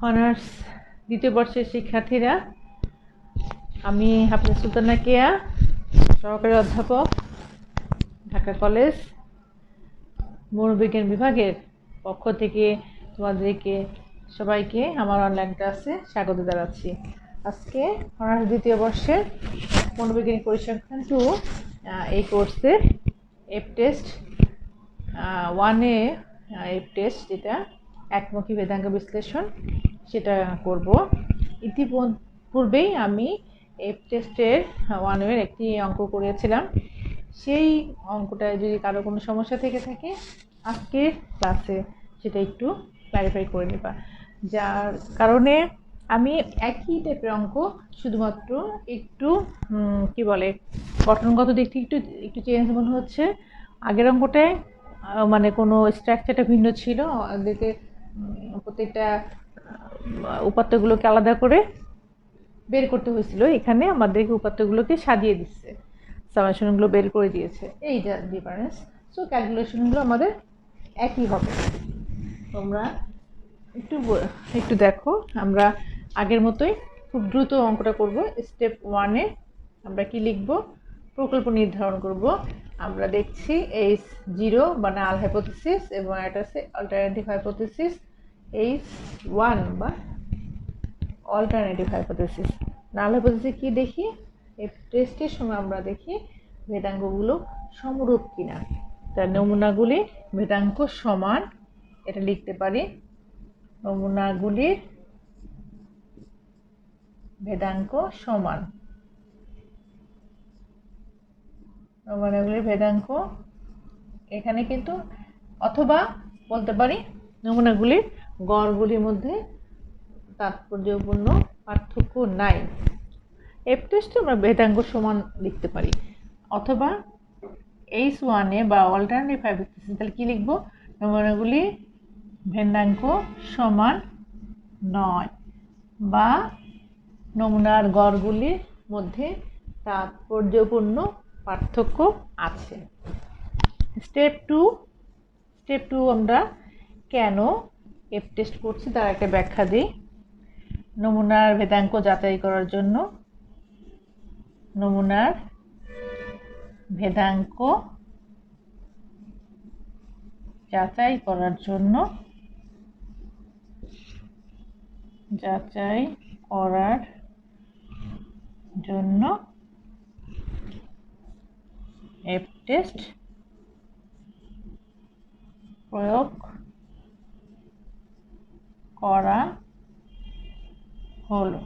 Honours দ্বিতীয় বর্ষের শিক্ষার্থীরা, আমি হাফিজা সুলতানা কেয়া, সহকারী অধ্যাপক, ঢাকা কলেজ মনোবিজ্ঞান বিভাগের পক্ষ থেকে তোমাদেরকে সবাইকে আমার অনলাইন ক্লাসে স্বাগত জানাচ্ছি। আজকে অনার্স দ্বিতীয় বর্ষের মনোবিজ্ঞান পরিসংখ্যান 2 এই কোর্সের এফ টেস্ট 1-এ এফ টেস্ট, যেটা একমুখী বেদাঙ্গ বিশ্লেষণ, সেটা করব। ইতিপূর্বেই আমি এফ টেস্টের 1-এর একটি অঙ্ক করেছিলাম। সেই অঙ্কটায় যদি কারো কোনো সমস্যা থেকে থাকে, আজকের ক্লাসে সেটা একটু ক্লারিফাই করে নেবা, যার কারণে আমি একই টাইপের অঙ্ক শুধুমাত্র একটু গঠনগত দিক থেকে একটু চেঞ্জ মনে হচ্ছে। আগের অঙ্কটায় মানে কোনো স্ট্রাকচারটা ভিন্ন ছিল, ওদেরকে প্রত্যেকটা উপাত্তগুলোকে আলাদা করে বের করতে হয়েছিল। এখানে আমাদেরকে উপাত্তগুলোকে সাজিয়ে দিচ্ছে, সামেশনগুলো বের করে দিয়েছে, এই যা ডিফারেন্স। সো ক্যালকুলেশনগুলো আমাদের একই হবে। তোমরা একটু দেখো, আমরা আগের মতোই খুব দ্রুত অঙ্কটা করব। স্টেপ 1-এ আমরা কি লিখব? প্রকল্প নির্ধারণ করব। আমরা দেখছি H0 বা নাল হাইপোথিসিস এবং এটা হচ্ছে অল্টারনেটিভ হাইপোথিসিস। H1 বা অল্টারনেটিভ হাইপোথিসিস। নাল হাইপোথিসিস কি দেখি? এফ টেস্টের সময় আমরা দেখি ভেদাঙ্গগুলো সমরূপ কিনা। তার নমুনাগুলি ভেদাঙ্ক সমান, এটা লিখতে পারি। নমুনাগুলির ভেদাঙ্ক সমান, নমুনাগুলির ভেদাঙ্ক এখানে কিন্তু, অথবা বলতে পারি নমুনাগুলির গড়গুলির মধ্যে তাৎপর্যপূর্ণ পার্থক্য নাই। এফ টেস্টে আমরা ভেদাঙ্ক সমান লিখতে পারি, অথবা H1-এ বা অল্টারনেটিভ হাইপোথিসিস তাহলে কি লিখব? নমুনাগুলির ভেদাঙ্ক সমান নয় বা নমুনার গড়গুলির মধ্যে তাৎপর্যপূর্ণ পার্থক্য আছে। স্টেপ 2 আমরা কেন এফ টেস্ট করছি তার একটা ব্যাখ্যা দিই। নমুনার ভেদাঙ্ক যাচাই করার জন্য, নমুনার ভেদাঙ্ক যাচাই করার জন্য এফ টেস্ট প্রয়োগ করা হলো।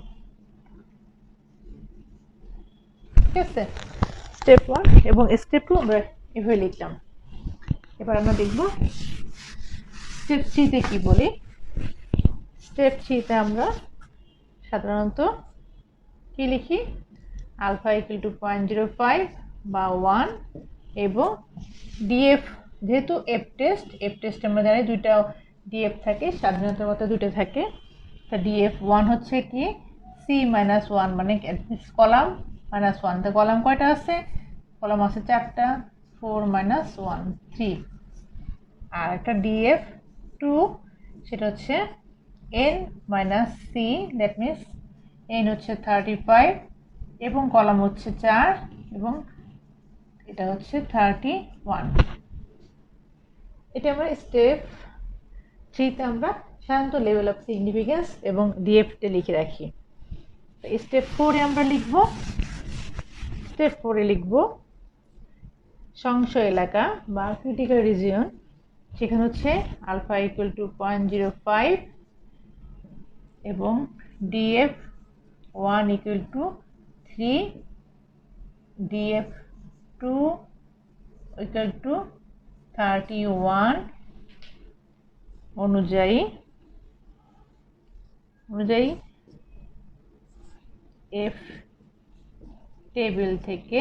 ঠিক আছে, স্টেপ 1 এবং স্টেপ 2 আমরা এভাবে লিখলাম। এবার আমরা দেখব স্টেপ 3-তে কি বলি। স্টেপ 3-তে আমরা সাধারণত কি লিখি? আলফা ইকুয়াল টু 0.05 বা 1 এবং ডিএফ, যেহেতু এফ টেস্ট আমরা জানি দুইটা ডিএফ থাকে, স্বাধীনতার মতো দুইটা থাকে। তা ডিএফ 1 হচ্ছে কি C-1, মানে কলাম -1। তা কলাম কয়টা আছে? কলাম আছে 4টা, 4 - 1 3। আর একটা ডিএফ 2, সেটা হচ্ছে N-C, দ্যাট মিনস N হচ্ছে 35 এবং কলাম হচ্ছে 4 এবং এটা হচ্ছে 31। এটা আমরা স্টেপ 3-তে আমরা সাধারণত লেভেল অফ সিগনিফিকেন্স এবং ডিএফতে লিখে রাখি। স্টেপ 4-এ আমরা লিখব, স্টেপ 4-এ লিখব সংশয় এলাকা বা ক্রিটিক্যাল রিজিয়ন। সেখানে হচ্ছে আলফা ইকুয়াল টু 0.05 এবং DF 1 equal to 3, DF 2 equal to 31 অনুযায়ী এফ টেবিল থেকে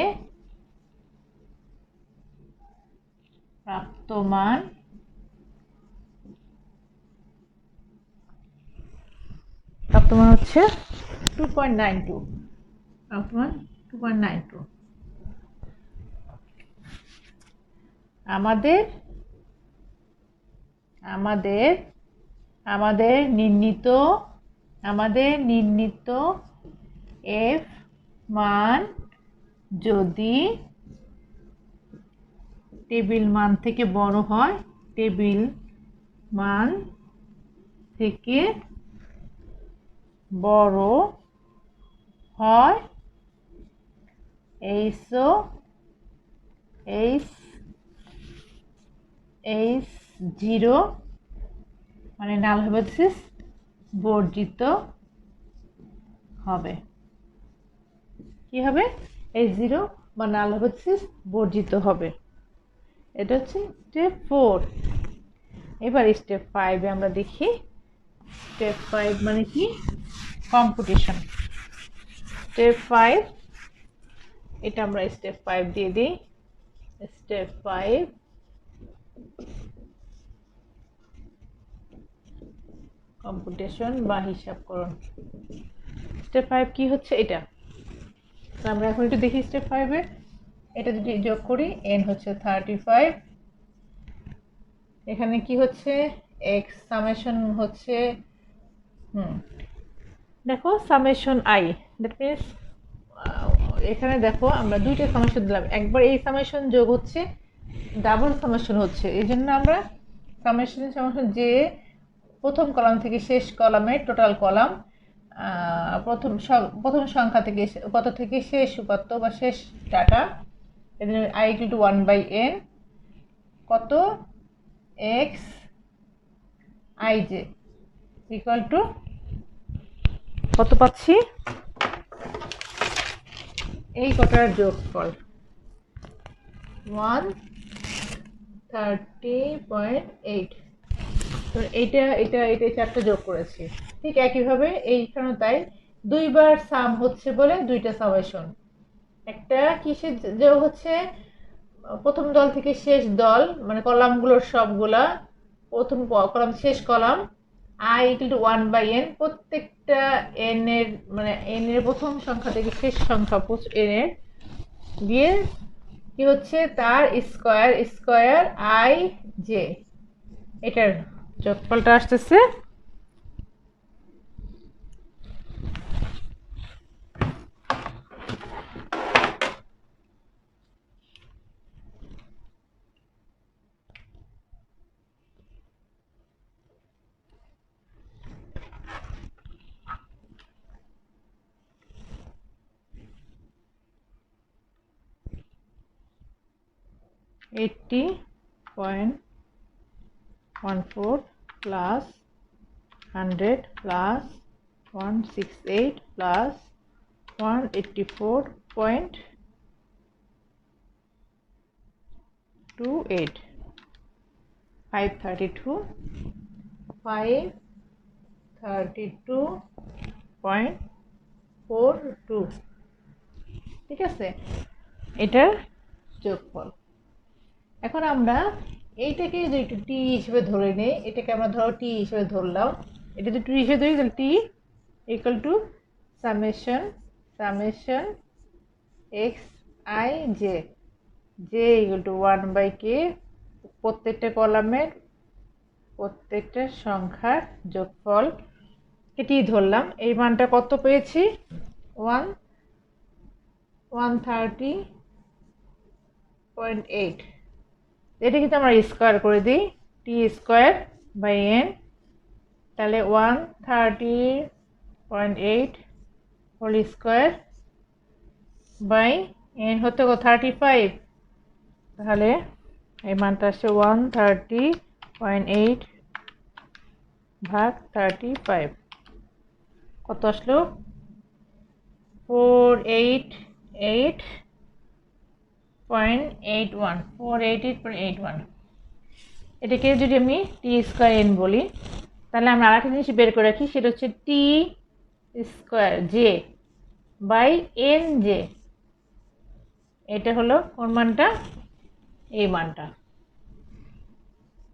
প্রাপ্ত মান হচ্ছে 2.92। আমাদের নির্ণীত আমাদের নির্ণীত এফ মান যদি টেবিল মান থেকে বড় হয়, টেবিল মান থেকে বড় হয়, এইচও এইচ 0 মানে নাল হাইপোথিসিস বর্জিত হবে। কি হবে? H0 বা নাল হাইপোথিসিস বর্জিত হবে। এটা হচ্ছে স্টেপ 4। এবার স্টেপ 5 এ আমরা দেখি। স্টেপ 5 মানে কি? কম্পিটিশন। স্টেপ 5, এটা আমরা স্টেপ 5 দিয়ে দিই। স্টেপ 5 কম্পিটিশন বা হিসাবকরণ। স্টেপ 5 কি হচ্ছে? এটা আমরা এখন একটু দেখি। স্টেপ 5 এর এটা যদি যোগ করি, n হচ্ছে 35, এখানে কি হচ্ছে? x সামেশন হচ্ছে দেখো সামেশন i, দ্যাট মিনস এখানে দেখো আমরা দুইটা সামেশন দিলাম, একবার এই সামেশন যোগ হচ্ছে, ডাবল সামেশন হচ্ছে। এই জন্য আমরা সামেশন যে প্রথম কলাম থেকে শেষ কলামের টোটাল কলাম, প্রথম সংখ্যা থেকে উপাত্ত থেকে শেষ উপাত্ত বা শেষ data, i equal to 1/n কত x ij ইকুয়াল টু কত পাচ্ছি? এই কটার যোগফল 130.8। তো এইটা চারটা যোগ করেছি। ঠিক একইভাবে এইখানে তাই দুইবার সাম হচ্ছে বলে দুইটা সামেশন। একটা কিসের যোগ হচ্ছে? প্রথম দল থেকে শেষ দল, মানে কলামগুলোর সবগুলা, প্রথম কলাম শেষ column i equal to 1/n, প্রত্যেকটা n এর মানে n এর প্রথম সংখ্যা থেকে শেষ সংখ্যা n এর দিয়ে কি হচ্ছে তার স্কয়ার i j, এটার যোগফলটা আসতেছে 80.14 plus 100 plus 168 plus 184.28 532.42। ঠিক আছে, এটার যোগফল। এখন আমরা এইটাকে যদি একটু টি হিসেবে ধরে নেই, এটাকে আমরা ধরো টি হিসেবে ধরলাম, এটা যদি টি হিসেবে ধরি তাহলে T equal to summation X I J equal to 1/k, প্রত্যেকটা কলামের প্রত্যেকটা সংখ্যার যোগফল টি ধরলাম। এই মানটা কত পেয়েছি? 130.8। এটা কিন্তু আমরা স্কোয়ার করে দিই, টি স্কোয়ার বাই এন, তাহলে 130.8 হোল স্কোয়ার বাই এন হতে 35, তাহলে এই মানটা আসছে 130.8 ভাগ 35, কত আসলো? 488.81। এটাকে যদি আমি টি স্কোয়ার এন বলি, তাহলে আমরা আরেকটা জিনিস বের করে রাখি, সেটা হচ্ছে T square J by N J. এটা হলো কোন মানটা? এই মানটা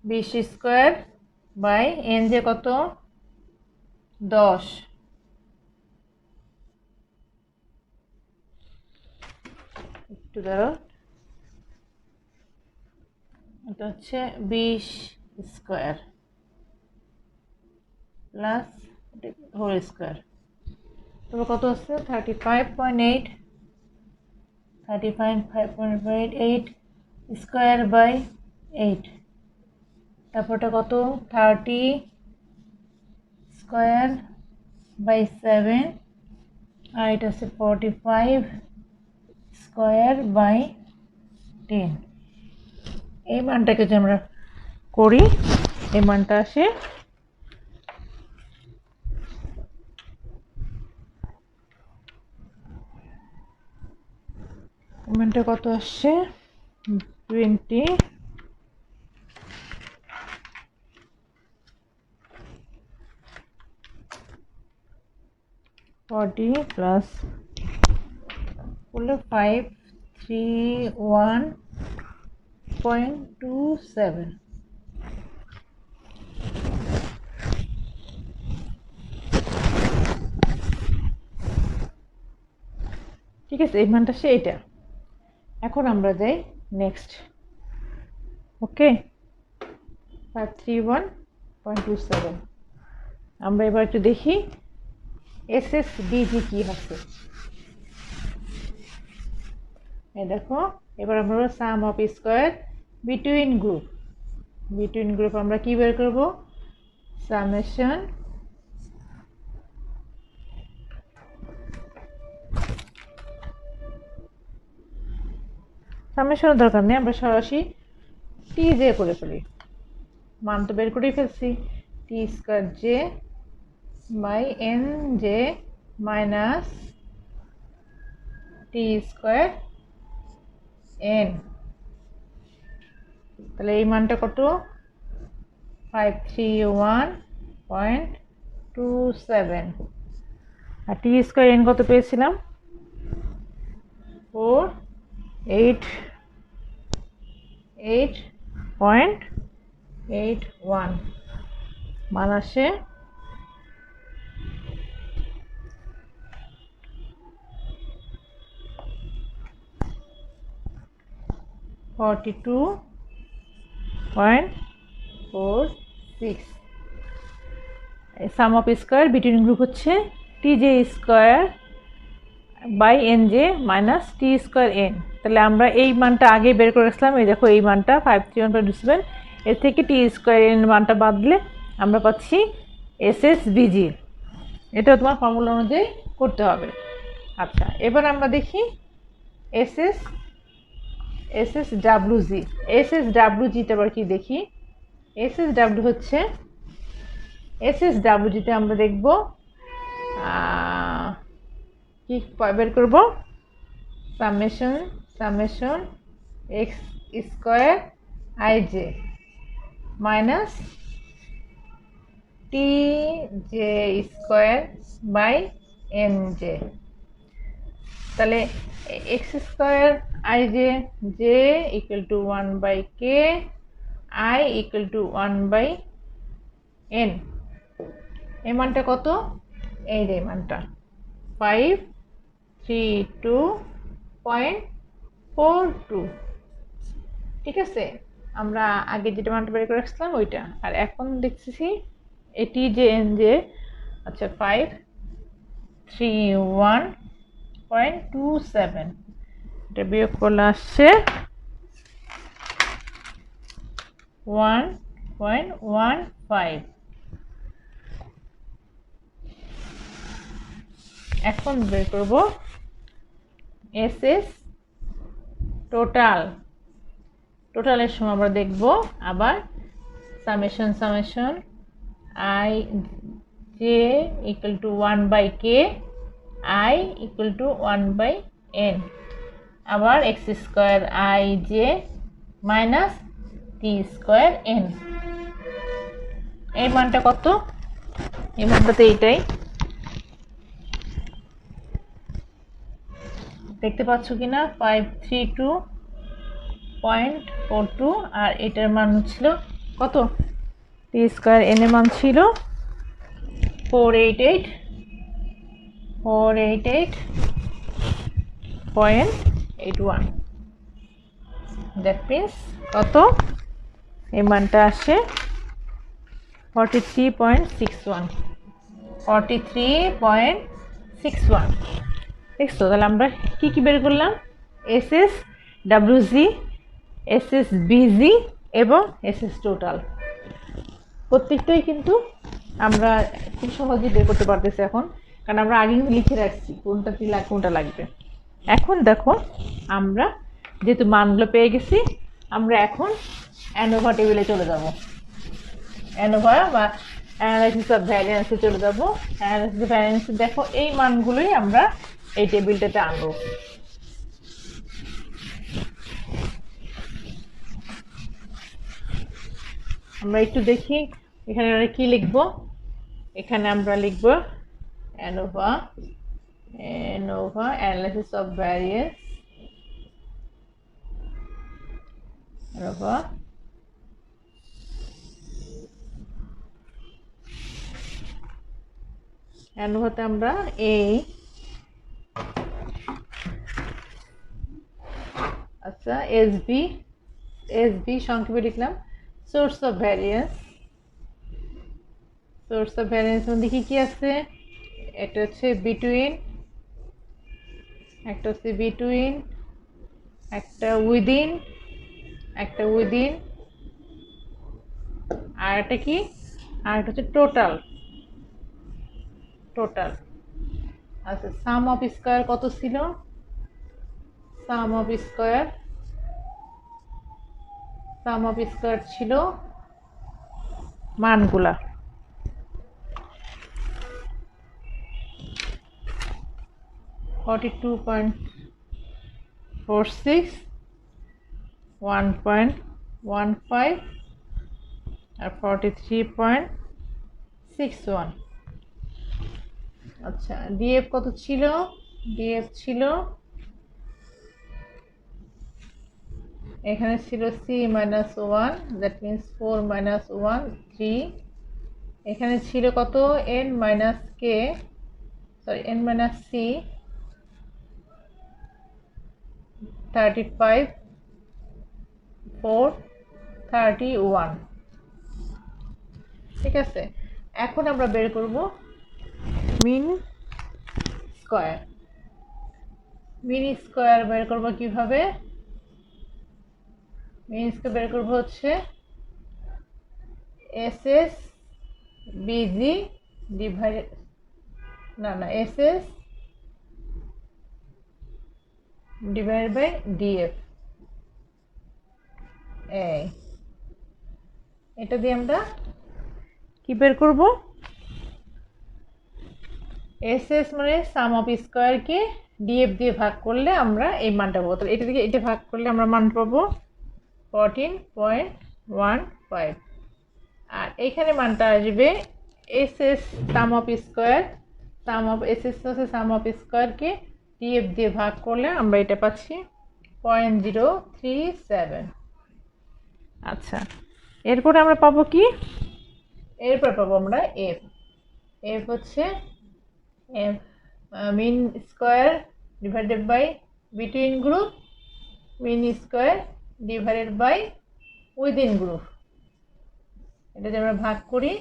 20 স্কোয়ার বাই এন জে কত? 10। একটু ধরো, এটা হচ্ছে 20 স্কোয়ার প্লাস হোল স্কোয়ার। তারপর কত আছে 35.8 স্কোয়ার বাই 8। তারপরটা কত 30 স্কোয়ার বাই 7, আর এটা আছে 45 স্কোয়ার বাই 10। এই মানটাকে যদি আমরা করি, এই মানটা আসে মানটা কত আসছে 20 40 প্লাস করলে 531.27। ঠিক আছে, এই মানটা সে এটা। এখন আমরা যাই নেক্সট। ওকে, 531.27। আমরা এবার একটু দেখি SSBG কি আছে। এই দেখো, এবার আমরা সাম অফ স্কোয়ার বিটুইন গ্রুপ আমরা কি বের করব, সামেশন দরকার নেই, আমরা সরাসরি টি জে করে ফেলি। মান তো বের করেই ফেলছি, T square J by N J minus T square N. তাহলে এই মানটা কত 531.27। আর টি স্কোয়ার এন কত পেয়েছিলাম 488.81। মান আসে 42.46। Sum of square between group হচ্ছে T J square by N J minus T square N. তাহলে আমরা এই মানটা আগে বের করে রাখলাম। এই দেখো, এই মানটা 531.27, এর থেকে টি স্কোয়ার এন মানটা বাদ দিলে আমরা পাচ্ছি SSBG। এটা তোমার ফর্মুলা অনুযায়ী করতে হবে। আচ্ছা, এবার আমরা দেখি SSWG। SSWGটা আবার কি দেখি। SSW হচ্ছে, SSWGতে আমরা দেখব কি বের করব, summation X square I J minus T J square by N J. তাহলে X square I J, J equal to 1/k, I equal to 1/n। এই মানটা কত, এই যে মানটা 532.42। ঠিক আছে, আমরা আগে যেটা মানটা বের করে রাখছিলাম ওইটা। আর এখন দেখতেছি এটি যে এন যে, আচ্ছা 531.27, এটা বিয়োগ করলে আসছে 1.15। এখন বের করব SS টোটালের সময় আমরা দেখব আবার summation I J equal to 1/k, I equal to 1/n, আবার x square I J minus T square N. এই মানটা কত, এই মানটাতে এইটাই দেখতে পাচ্ছ কিনা 532.42। আর এটার মান ছিল কত, টি স্কোয়ার এন এর মান ছিল 488.81। দ্যাট মিনস কত, এই মানটা আসে 43.61। 43.61 দেখছো। তাহলে আমরা কি কি বের করলাম? এসএস ডাব্লিউজি, এসএস বিজি এবং এসএস টোটাল প্রত্যেকটাই কিন্তু আমরা খুব সহজেই বের করতে পারতেছি এখন, কারণ আমরা আগে কিন্তু লিখে রাখছি কোনটা লাগবে। এখন দেখো আমরা যেহেতু মানগুলো পেয়ে গেছি, আমরা এখন অ্যানোভা টেবিলে চলে যাব। অ্যানোভা বা অ্যানালাইসিস অফ ভ্যারিয়েন্সে চলে যাব। অ্যানালাইসিস অফ ভ্যারিয়েন্সে দেখো এই মানগুলোই আমরা এই টেবিলটাতে আনবো। আমরা একটু দেখি এখানে আমরা কি লিখব। এখানে আমরা লিখব ANOVA analysis of variance, ANOVA অ্যানোভাতে আমরা এই আচ্ছা এসবি সংক্ষেপে লিখলাম source of variance. Source of variance মধ্যে কি আছে? এটা হচ্ছে বিটুইন, একটা হচ্ছে বিটুইন, একটা উইদিন, একটা উইদিন, আর একটা কি, আর একটা হচ্ছে টোটাল। টোটাল আচ্ছা, সাম অফ স্কয়ার কত ছিল? সাম অফ স্কয়ার ছিল মানগুলা 42.46, 1.15 আর 43.61। আচ্ছা, ডিএফ কত ছিল? ডিএফ ছিল এখানে ছিল C minus 1, that means 4 minus 1 3। এখানে ছিল কত? N minus K, sorry N minus C 35 4 31। ঠিক আছে, এখন আমরা বের করব মিন স্কয়ার। মিন স্কয়ার বের করব কিভাবে? মিন স্কয়ার বের করব হচ্ছে SS BG divided SS divided by DF. এটা দিয়ে আমরা কি বের করব? এসএস মানে সাম অফ স্কয়ারকে ডিএফ দিয়ে ভাগ করলে আমরা এই মানটা পাবো। তাহলে এটা থেকে এটা ভাগ করলে আমরা মান পাবো 14.15। আর এখানে মানটা আসবে SS some of square, SS হচ্ছে সাম অফ স্কয়ারকে ডিএফ দিয়ে ভাগ করলে আমরা এটা পাচ্ছি 0.037। আচ্ছা, এরপরে আমরা পাবো কি? এরপর পাবো আমরা এফ হচ্ছে mean square divided by between group, mean square divided by within group. এটা যদি আমরা ভাগ করি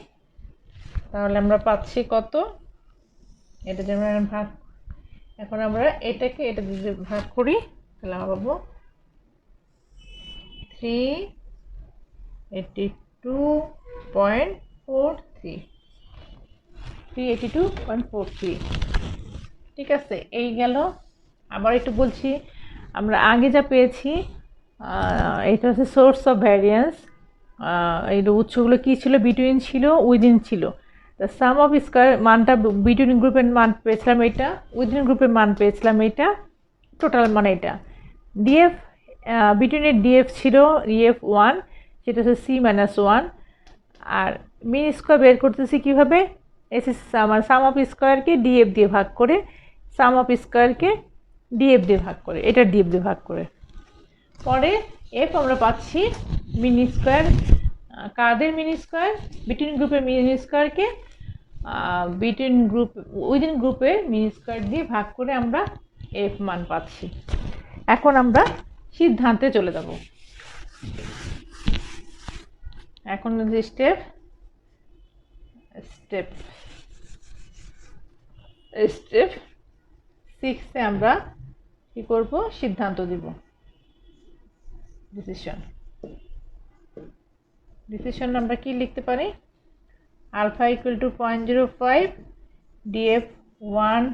তাহলে আমরা পাচ্ছি কত? এটা যদি আমরা ভাগ, এখন আমরা এটাকে এটা যদি ভাগ করি তাহলে আমরা পাবো 382.43। ঠিক আছে, এই গেল। আবার একটু বলছি, আমরা আগে যা পেয়েছি এটা হচ্ছে সোর্স অফ ভ্যারিয়েন্স। এই উৎসগুলো কী ছিল? বিটুইন ছিল, উইদিন ছিল। তা সাম অফ স্কয়ার মানটা বিটুইন গ্রুপের মান পেয়েছিলাম এটা, উইদিন গ্রুপের মান পেয়েছিলাম এটা, টোটাল মানে এটা। ডিএফ বিটুইনের ডিএফ ছিল ডিএফ 1, সেটা হচ্ছে সি মাইনাস 1। আর মিন স্কয়ার বের করতেছি কীভাবে? এসএস আমার সাম অফ স্কয়ারকে ডিএফ দিয়ে ভাগ করে, সাম অফ স্কয়ারকে ডিএফ দিয়ে ভাগ করে, এটা ডিএফ দিয়ে ভাগ করে। পরে এফ আমরা পাচ্ছি মিন স্কয়ার। কাদের মিন স্কয়ার? বিটুইন গ্রুপের মিন স্কয়ারকে বিটুইন গ্রুপ উইদিন গ্রুপে মিন স্কয়ার দিয়ে ভাগ করে আমরা এফ মান পাচ্ছি। এখন আমরা সিদ্ধান্তে চলে যাব। এখন যে স্টেপ স্টেপ 6 এ আমরা কি করব, সিদ্ধান্ত দিব, ডিসিশন আমরা কি লিখতে পারি, alpha equal to 0.05, DF 13,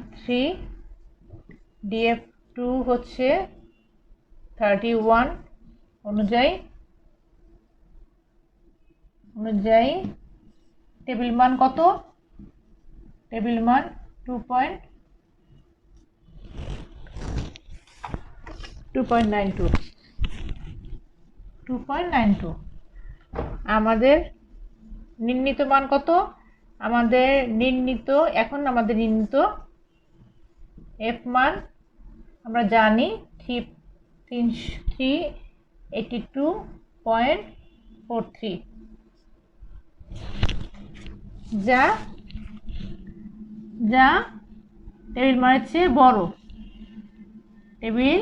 DF 2 হচ্ছে 31 অনুযায়ী টেবিল মান কত, টেবিল মান 2.92। আমাদের নির্ণীত মান কত, আমাদের নির্ণীত এফ মান আমরা জানি 382.43, যা টেবিল মানের চেয়ে বড়, টেবিল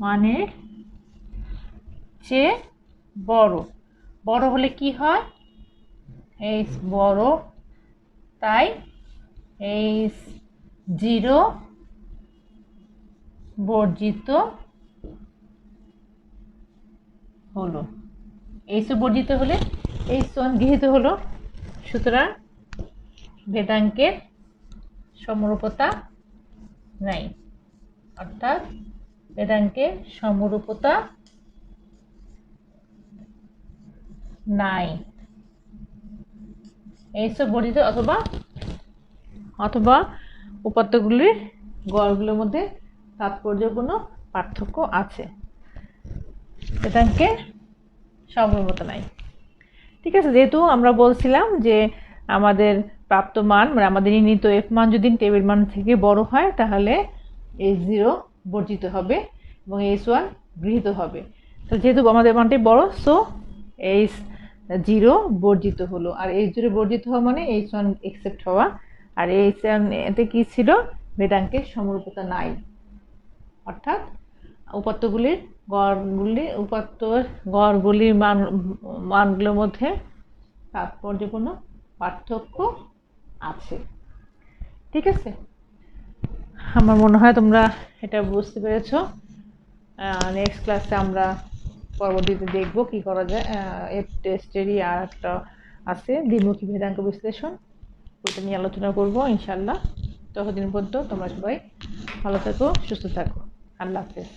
মানের চেয়ে বড় হলে কি হয়, এইচ বড়, তাই এইচ 0 বর্জিত হলো, এইচ বর্জিত হলে এইচ 1 গৃহীত হলো। সুতরাং ভেদাঙ্কের সমরূপতা নাই, অর্থাৎ ভেদাঙ্কের সমরূপতা নাই, এইচ বর্জিত অথবা উপাত্তগুলির গড়গুলোর মধ্যে তাৎপর্যপূর্ণ পার্থক্য আছে, ভেদাঙ্কের সমরূপতা নাই। ঠিক আছে, যেহেতু আমরা বলছিলাম যে আমাদের প্রাপ্ত মান মানে আমাদের নির্ণীত এফ মান যদি টেবিল মান থেকে বড় হয় তাহলে এইচ 0 বর্জিত হবে এবং এইচ 1 গৃহীত হবে। তো যেহেতু আমাদের মানটি বড়, সো এইচ 0 বর্জিত হলো, আর এইচ 0 বর্জিত হওয়া মানে এইচ 1 একসেপ্ট হওয়া, আর এইচ 1 এতে কি ছিল, ভেদাঙ্কের সমরূপতা নাই, অর্থাৎ উপাত্তগুলির গড়গুলির মানগুলোর মধ্যে তাৎপর্যপূর্ণ পার্থক্য আছে। ঠিক আছে, আমার মনে হয় তোমরা এটা বুঝতে পেরেছো। নেক্সট ক্লাসে আমরা পরবর্তীতে দেখব কি করা যায়। এফ টেস্টেরই আর একটা আছে দ্বিমুখী ভেদাঙ্ক বিশ্লেষণ, ওটা নিয়ে আলোচনা করব ইনশাল্লাহ। ততদিন পর্যন্ত তোমরা সবাই ভালো থাকো, সুস্থ থাকো, আল্লাহ হাফেজ।